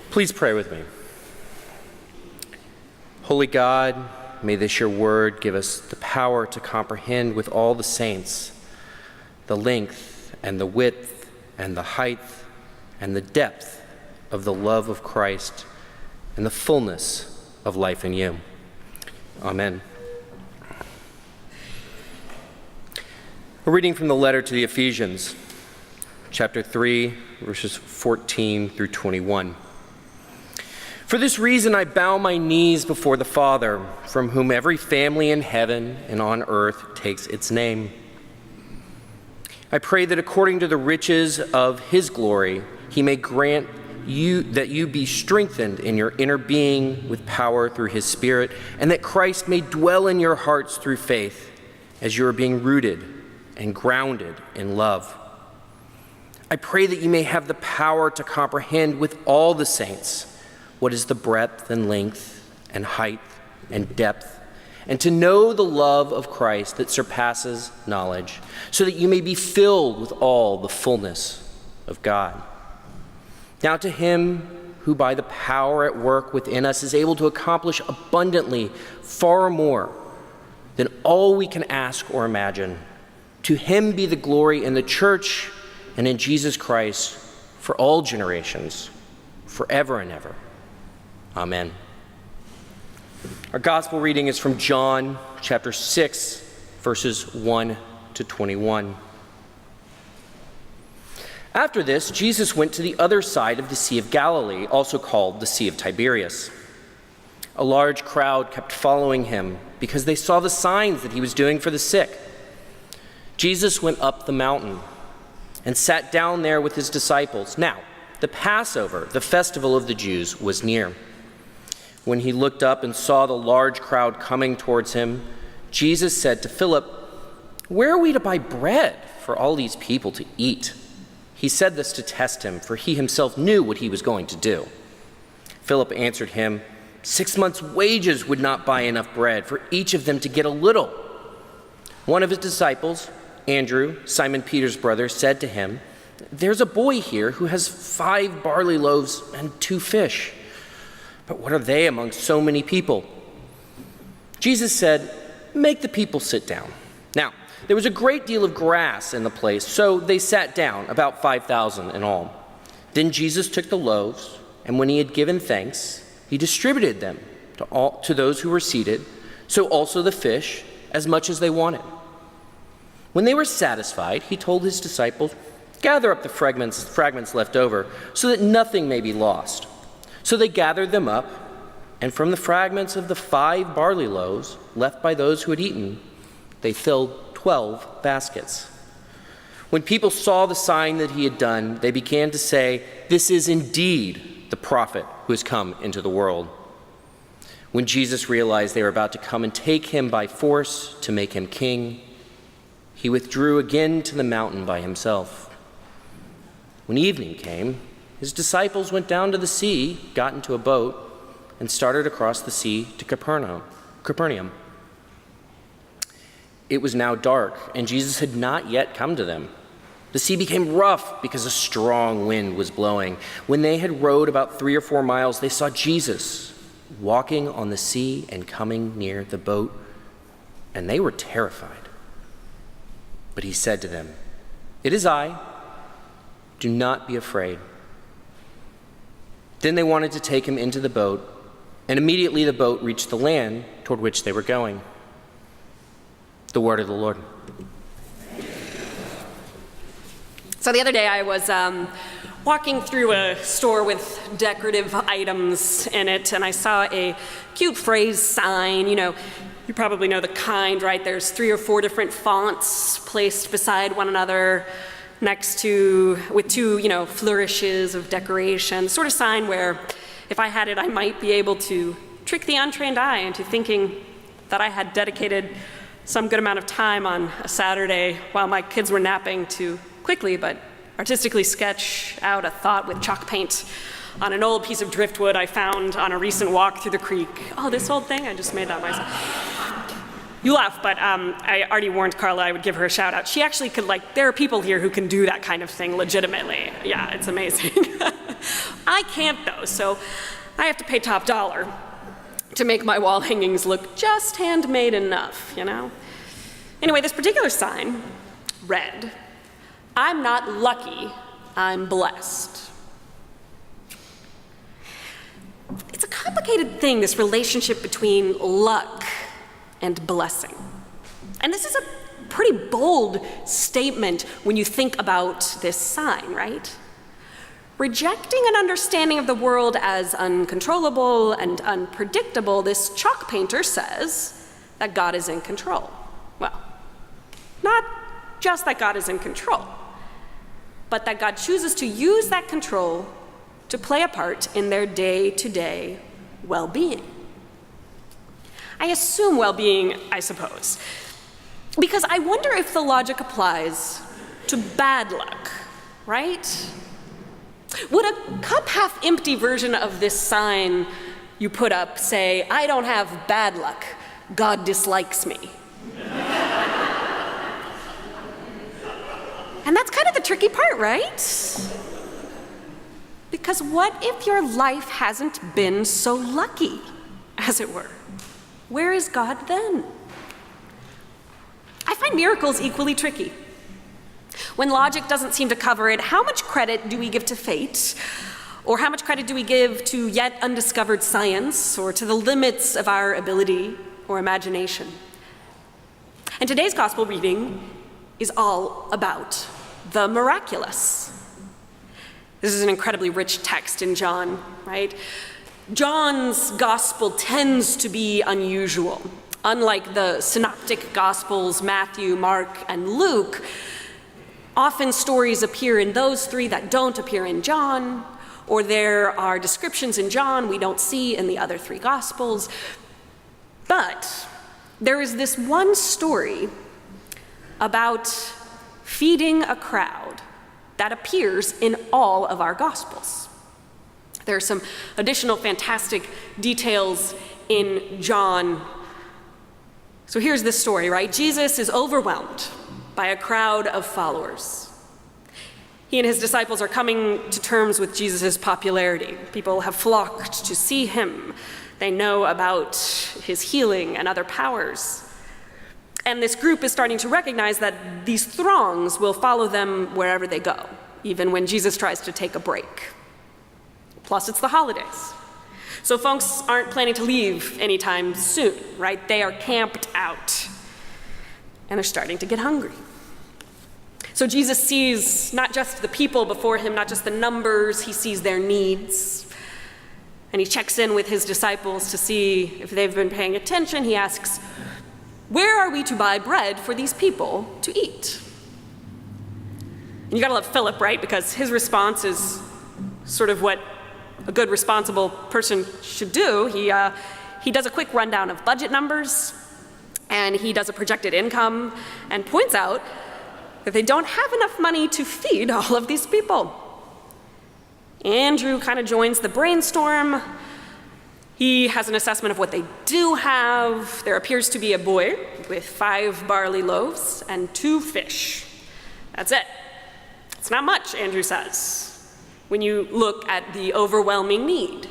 Please pray with me. Holy God, may this your word give us the power to comprehend with all the saints the length and the width and the height and the depth of the love of Christ and the fullness of life in you. Amen. A reading from the letter to the Ephesians, chapter 3, verses 14 through 21. For this reason I bow my knees before the Father, from whom every family in heaven and on earth takes its name. I pray that according to the riches of his glory, he may grant you that you be strengthened in your inner being with power through his Spirit, and that Christ may dwell in your hearts through faith, as you are being rooted and grounded in love. I pray that you may have the power to comprehend with all the saints what is the breadth and length and height and depth, and to know the love of Christ that surpasses knowledge, so that you may be filled with all the fullness of God. Now to him who by the power at work within us is able to accomplish abundantly far more than all we can ask or imagine, to him be the glory in the church and in Jesus Christ for all generations, forever and ever. Amen. Our gospel reading is from John chapter 6, verses 1 to 21. After this, Jesus went to the other side of the Sea of Galilee, also called the Sea of Tiberias. A large crowd kept following him because they saw the signs that he was doing for the sick. Jesus went up the mountain and sat down there with his disciples. Now, the Passover, the festival of the Jews, was near. When he looked up and saw the large crowd coming towards him, Jesus said to Philip, "Where are we to buy bread for all these people to eat?" He said this to test him, for he himself knew what he was going to do. Philip answered him, 6 months' wages would not buy enough bread for each of them to get a little. One of his disciples, Andrew, Simon Peter's brother, said to him, "There's a boy here who has 5 barley loaves and 2 fish. But what are they among so many people?" Jesus said, "Make the people sit down." Now, there was a great deal of grass in the place, so they sat down, about 5,000 in all. Then Jesus took the loaves, and when he had given thanks, he distributed them to those who were seated, so also the fish, as much as they wanted. When they were satisfied, he told his disciples, "Gather up the fragments left over, so that nothing may be lost." So they gathered them up, and from the fragments of the 5 barley loaves left by those who had eaten, they filled 12 baskets. When people saw the sign that he had done, they began to say, "This is indeed the prophet who has come into the world." When Jesus realized they were about to come and take him by force to make him king, he withdrew again to the mountain by himself. When evening came, his disciples went down to the sea, got into a boat, and started across the sea to Capernaum. It was now dark, and Jesus had not yet come to them. The sea became rough because a strong wind was blowing. When they had rowed about 3 or 4 miles, they saw Jesus walking on the sea and coming near the boat, and they were terrified. But he said to them, "It is I. Do not be afraid." Then they wanted to take him into the boat, and immediately the boat reached the land toward which they were going. The word of the Lord. So the other day I was walking through a store with decorative items in it, and I saw a cute phrase sign. You probably know the kind, right? There's 3 or 4 different fonts placed beside one another, with 2, flourishes of decoration, sort of sign where if I had it, I might be able to trick the untrained eye into thinking that I had dedicated some good amount of time on a Saturday while my kids were napping to quickly but artistically sketch out a thought with chalk paint on an old piece of driftwood I found on a recent walk through the creek. Oh, this old thing? I just made that myself. You laugh, but I already warned Carla I would give her a shout out. She actually could, there are people here who can do that kind of thing legitimately. Yeah, it's amazing. I can't though, so I have to pay top dollar to make my wall hangings look just handmade enough, you know? Anyway, this particular sign read, "I'm not lucky, I'm blessed." It's a complicated thing, this relationship between luck and blessing. And this is a pretty bold statement when you think about this sign, right? Rejecting an understanding of the world as uncontrollable and unpredictable, this chalk painter says that God is in control. Well, not just that God is in control, but that God chooses to use that control to play a part in their day-to-day well-being. I assume well-being, I suppose, because I wonder if the logic applies to bad luck, right? Would a cup half empty version of this sign you put up say, "I don't have bad luck, God dislikes me"? And that's kind of the tricky part, right? Because what if your life hasn't been so lucky, as it were? Where is God then? I find miracles equally tricky. When logic doesn't seem to cover it, how much credit do we give to fate? Or how much credit do we give to yet undiscovered science, or to the limits of our ability or imagination? And today's gospel reading is all about the miraculous. This is an incredibly rich text in John, right? John's gospel tends to be unusual. Unlike the synoptic gospels, Matthew, Mark, and Luke, often stories appear in those three that don't appear in John, or there are descriptions in John we don't see in the other three gospels. But there is this one story about feeding a crowd that appears in all of our gospels. There are some additional fantastic details in John. So here's this story, right? Jesus is overwhelmed by a crowd of followers. He and his disciples are coming to terms with Jesus' popularity. People have flocked to see him. They know about his healing and other powers. And this group is starting to recognize that these throngs will follow them wherever they go, even when Jesus tries to take a break. Plus, it's the holidays. So folks aren't planning to leave anytime soon, right? They are camped out, and they're starting to get hungry. So Jesus sees not just the people before him, not just the numbers, he sees their needs. And he checks in with his disciples to see if they've been paying attention. He asks, "Where are we to buy bread for these people to eat?" And you gotta love Philip, right? Because his response is sort of what a good, responsible person should do. He does a quick rundown of budget numbers, and he does a projected income, and points out that they don't have enough money to feed all of these people. Andrew kind of joins the brainstorm. He has an assessment of what they do have. There appears to be a boy with 5 barley loaves and 2 fish. That's it. It's not much, Andrew says, when you look at the overwhelming need.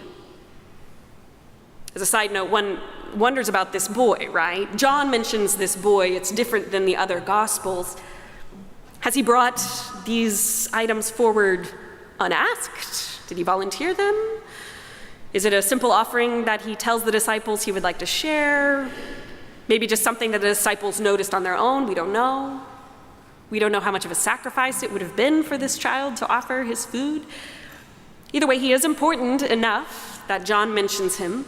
As a side note, one wonders about this boy, right? John mentions this boy. It's different than the other gospels. Has he brought these items forward unasked? Did he volunteer them? Is it a simple offering that he tells the disciples he would like to share? Maybe just something that the disciples noticed on their own? We don't know. We don't know how much of a sacrifice it would have been for this child to offer his food. Either way, he is important enough that John mentions him.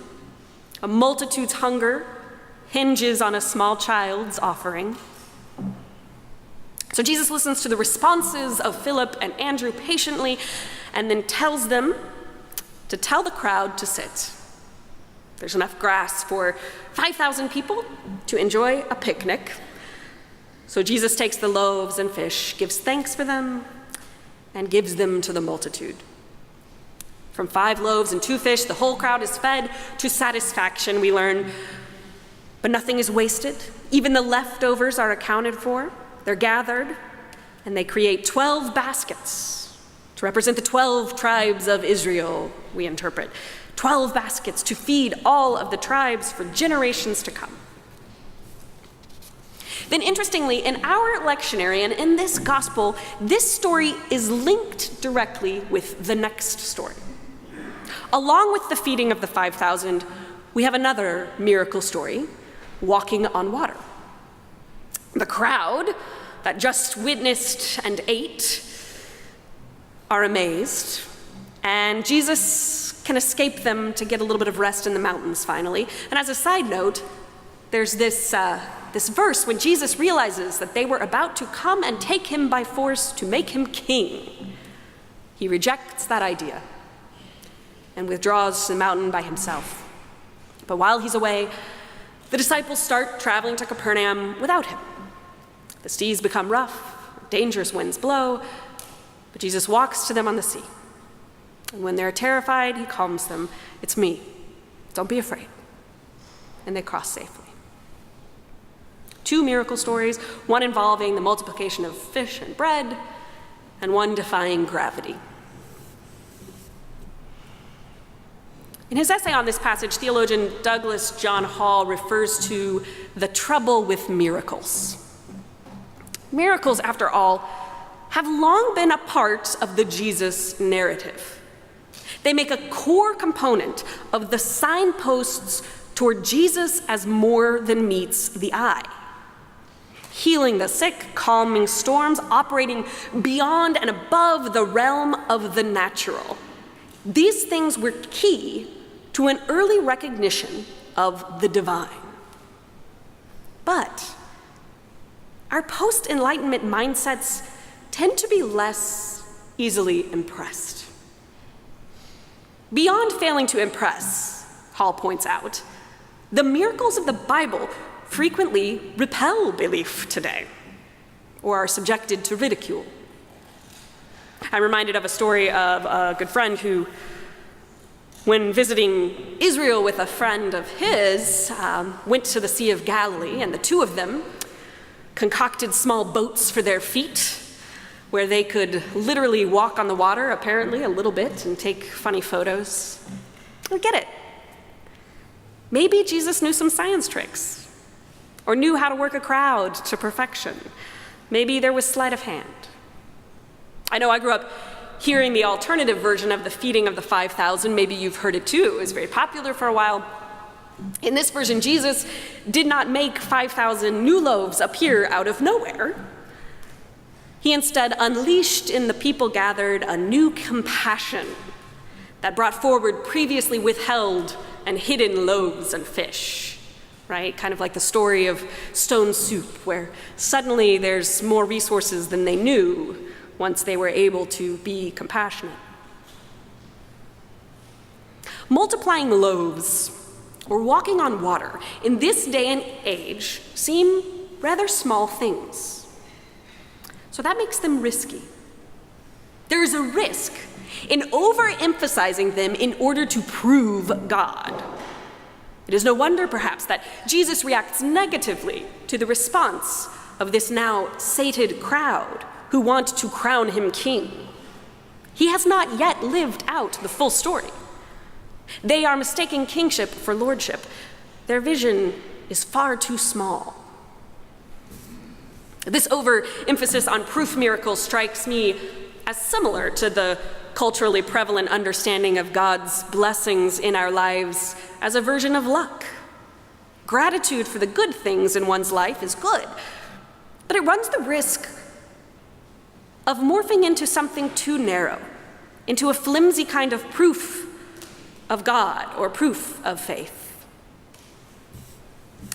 A multitude's hunger hinges on a small child's offering. So Jesus listens to the responses of Philip and Andrew patiently, and then tells them to tell the crowd to sit. There's enough grass for 5,000 people to enjoy a picnic. So Jesus takes the loaves and fish, gives thanks for them, and gives them to the multitude. From 5 loaves and 2 fish, the whole crowd is fed to satisfaction, we learn. But nothing is wasted. Even the leftovers are accounted for. They're gathered, and they create 12 baskets to represent the 12 tribes of Israel, we interpret. 12 baskets to feed all of the tribes for generations to come. Then interestingly, in our lectionary and in this gospel, this story is linked directly with the next story. Along with the feeding of the 5,000, we have another miracle story, walking on water. The crowd that just witnessed and ate are amazed, and Jesus can escape them to get a little bit of rest in the mountains finally. And as a side note, there's this verse when Jesus realizes that they were about to come and take him by force to make him king. He rejects that idea and withdraws to the mountain by himself. But while he's away, the disciples start traveling to Capernaum without him. The seas become rough, dangerous winds blow, but Jesus walks to them on the sea. And when they're terrified, he calms them. It's me. Don't be afraid. And they cross safely. 2 miracle stories, one involving the multiplication of fish and bread, and one defying gravity. In his essay on this passage, theologian Douglas John Hall refers to the trouble with miracles. Miracles, after all, have long been a part of the Jesus narrative. They make a core component of the signposts toward Jesus as more than meets the eye. Healing the sick, calming storms, operating beyond and above the realm of the natural. These things were key to an early recognition of the divine. But our post-Enlightenment mindsets tend to be less easily impressed. Beyond failing to impress, Hall points out, the miracles of the Bible frequently repel belief today, or are subjected to ridicule. I'm reminded of a story of a good friend who, when visiting Israel with a friend of his, went to the Sea of Galilee, and the two of them concocted small boats for their feet, where they could literally walk on the water, apparently, a little bit, and take funny photos. I get it. Maybe Jesus knew some science tricks, or knew how to work a crowd to perfection. Maybe there was sleight of hand. I know I grew up hearing the alternative version of the feeding of the 5,000. Maybe you've heard it too. It was very popular for a while. In this version, Jesus did not make 5,000 new loaves appear out of nowhere. He instead unleashed in the people gathered a new compassion that brought forward previously withheld and hidden loaves and fish, right? Kind of like the story of stone soup, where suddenly there's more resources than they knew once they were able to be compassionate. Multiplying loaves or walking on water in this day and age seem rather small things. So that makes them risky. There is a risk in overemphasizing them in order to prove God. It is no wonder, perhaps, that Jesus reacts negatively to the response of this now sated crowd who want to crown him king. He has not yet lived out the full story. They are mistaking kingship for lordship. Their vision is far too small. This overemphasis on proof miracles strikes me as similar to the culturally prevalent understanding of God's blessings in our lives as a version of luck. Gratitude for the good things in one's life is good, but it runs the risk of morphing into something too narrow, into a flimsy kind of proof of God or proof of faith.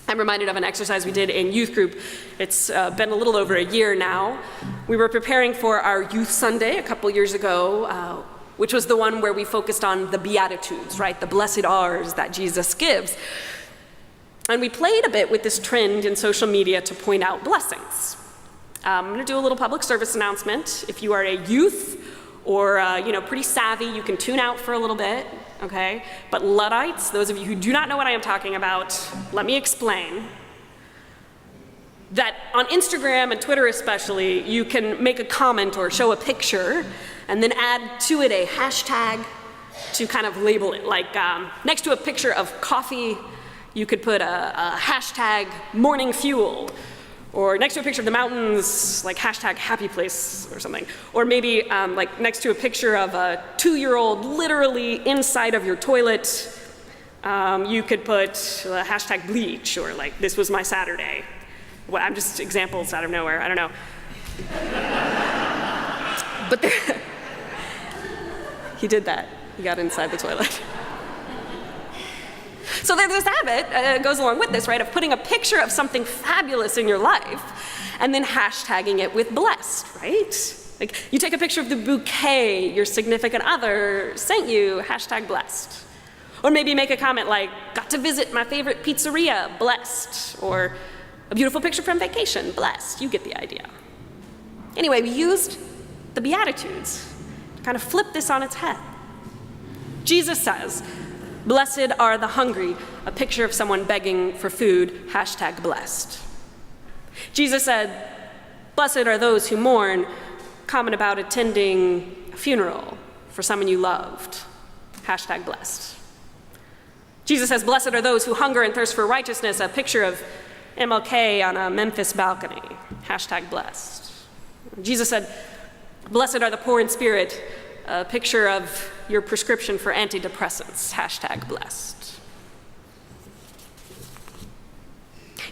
I'm reminded of an exercise we did in youth group. It's been a little over a year now. We were preparing for our Youth Sunday a couple years ago, which was the one where we focused on the Beatitudes, right? The blessed R's that Jesus gives. And we played a bit with this trend in social media to point out blessings. I'm going to do a little public service announcement. If you are a youth or pretty savvy, you can tune out for a little bit. okay? But Luddites, those of you who do not know what I am talking about, let me explain. That on Instagram and Twitter especially, you can make a comment or show a picture and then add to it a hashtag to kind of label it. Like next to a picture of coffee, you could put a hashtag morning fuel. Or next to a picture of the mountains, like hashtag happy place or something. Or maybe like next to a picture of a 2-year-old literally inside of your toilet, you could put hashtag bleach or like this was my Saturday. Well, I'm just examples out of nowhere, I don't know. But he did that, he got inside the toilet. So there's this habit, goes along with this, right, of putting a picture of something fabulous in your life and then hashtagging it with blessed, right? Like you take a picture of the bouquet your significant other sent you, hashtag blessed. Or maybe make a comment like, got to visit my favorite pizzeria, blessed. Or a beautiful picture from vacation, blessed. You get the idea. Anyway, we used the Beatitudes to kind of flip this on its head. Jesus says, blessed are the hungry, a picture of someone begging for food, hashtag blessed. Jesus said, blessed are those who mourn, comment about attending a funeral for someone you loved, hashtag blessed. Jesus says, blessed are those who hunger and thirst for righteousness, a picture of MLK on a Memphis balcony, hashtag blessed. Jesus said, blessed are the poor in spirit, a picture of your prescription for antidepressants, hashtag blessed.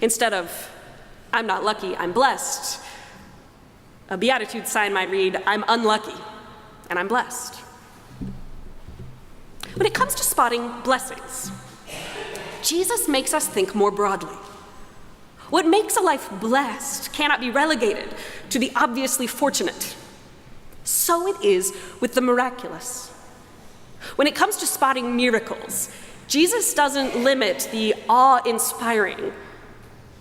Instead of, I'm not lucky, I'm blessed, a Beatitude sign might read, I'm unlucky and I'm blessed. When it comes to spotting blessings, Jesus makes us think more broadly. What makes a life blessed cannot be relegated to the obviously fortunate. So it is with the miraculous. When it comes to spotting miracles, Jesus doesn't limit the awe-inspiring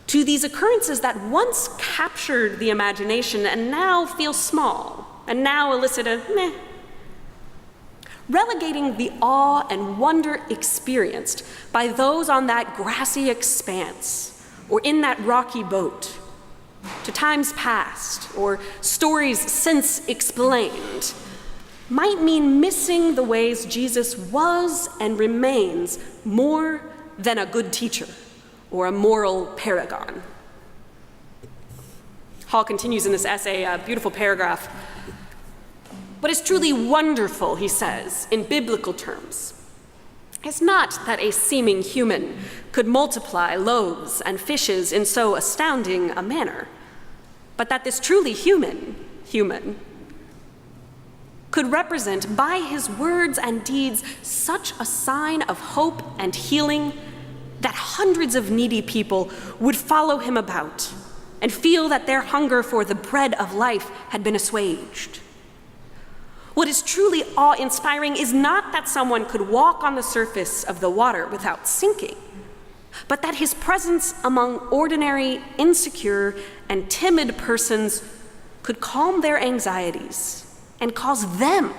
to these occurrences that once captured the imagination and now feel small, and now elicit a meh. Relegating the awe and wonder experienced by those on that grassy expanse or in that rocky boat to times past or stories since explained might mean missing the ways Jesus was and remains more than a good teacher or a moral paragon. Hall continues in this essay, a beautiful paragraph. What is truly wonderful, he says, in biblical terms, is not that a seeming human could multiply loaves and fishes in so astounding a manner, but that this truly human could represent by his words and deeds such a sign of hope and healing that hundreds of needy people would follow him about and feel that their hunger for the bread of life had been assuaged. What is truly awe-inspiring is not that someone could walk on the surface of the water without sinking, but that his presence among ordinary, insecure, and timid persons could calm their anxieties and cause them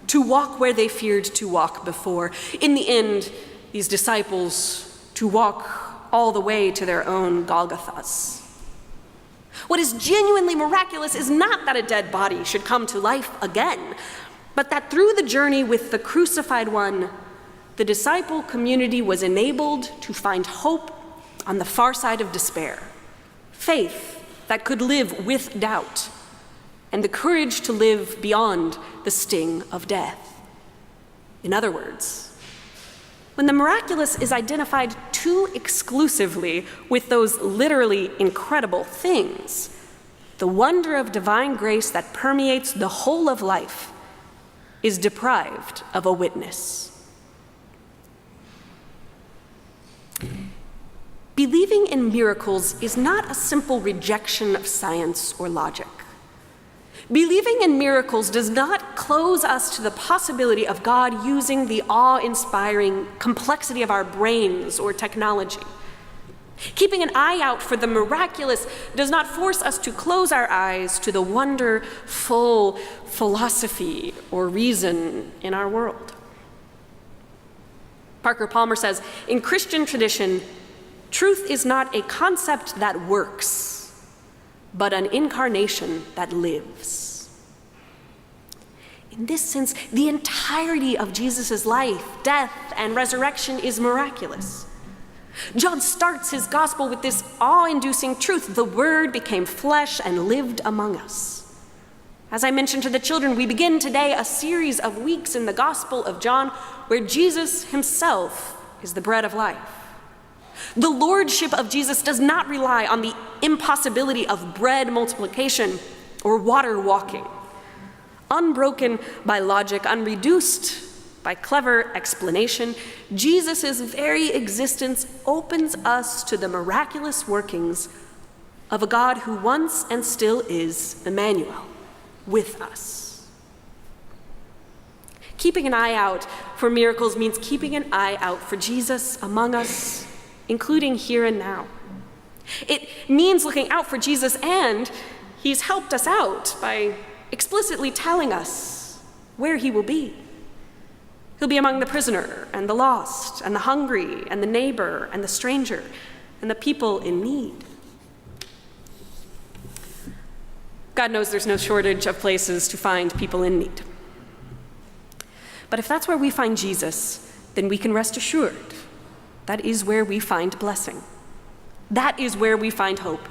to walk where they feared to walk before. In the end, these disciples to walk all the way to their own Golgothas. What is genuinely miraculous is not that a dead body should come to life again, but that through the journey with the crucified one, the disciple community was enabled to find hope on the far side of despair, faith that could live with doubt, and the courage to live beyond the sting of death. In other words, when the miraculous is identified too exclusively with those literally incredible things, the wonder of divine grace that permeates the whole of life is deprived of a witness. Believing in miracles is not a simple rejection of science or logic. Believing in miracles does not close us to the possibility of God using the awe-inspiring complexity of our brains or technology. Keeping an eye out for the miraculous does not force us to close our eyes to the wonderful philosophy or reason in our world. Parker Palmer says, in Christian tradition, truth is not a concept that works, but an incarnation that lives. In this sense, the entirety of Jesus' life, death, and resurrection is miraculous. John starts his gospel with this awe-inducing truth: the Word became flesh and lived among us. As I mentioned to the children, we begin today a series of weeks in the Gospel of John where Jesus himself is the bread of life. The lordship of Jesus does not rely on the impossibility of bread multiplication or water walking. Unbroken by logic, unreduced by clever explanation, Jesus' very existence opens us to the miraculous workings of a God who once and still is Emmanuel, with us. Keeping an eye out for miracles means keeping an eye out for Jesus among us, including here and now. It means looking out for Jesus, and he's helped us out by explicitly telling us where he will be. He'll be among the prisoner and the lost and the hungry and the neighbor and the stranger and the people in need. God knows there's no shortage of places to find people in need. But if that's where we find Jesus, then we can rest assured that is where we find blessing. That is where we find hope.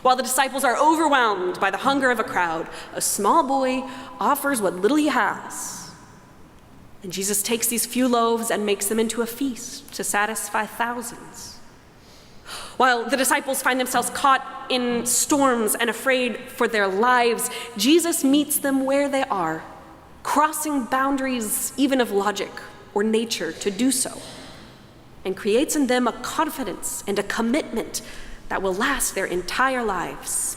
While the disciples are overwhelmed by the hunger of a crowd, a small boy offers what little he has. And Jesus takes these few loaves and makes them into a feast to satisfy thousands. While the disciples find themselves caught in storms and afraid for their lives, Jesus meets them where they are, crossing boundaries even of logic or nature to do so, and creates in them a confidence and a commitment that will last their entire lives.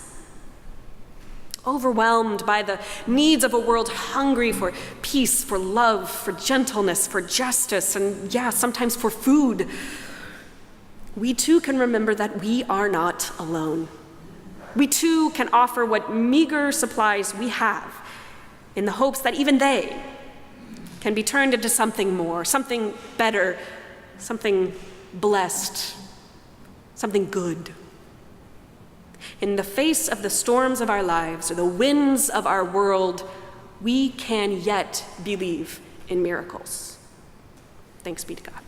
Overwhelmed by the needs of a world hungry for peace, for love, for gentleness, for justice, and sometimes for food, we too can remember that we are not alone. We too can offer what meager supplies we have in the hopes that even they can be turned into something more, something better, something blessed, something good. In the face of the storms of our lives or the winds of our world, we can yet believe in miracles. Thanks be to God.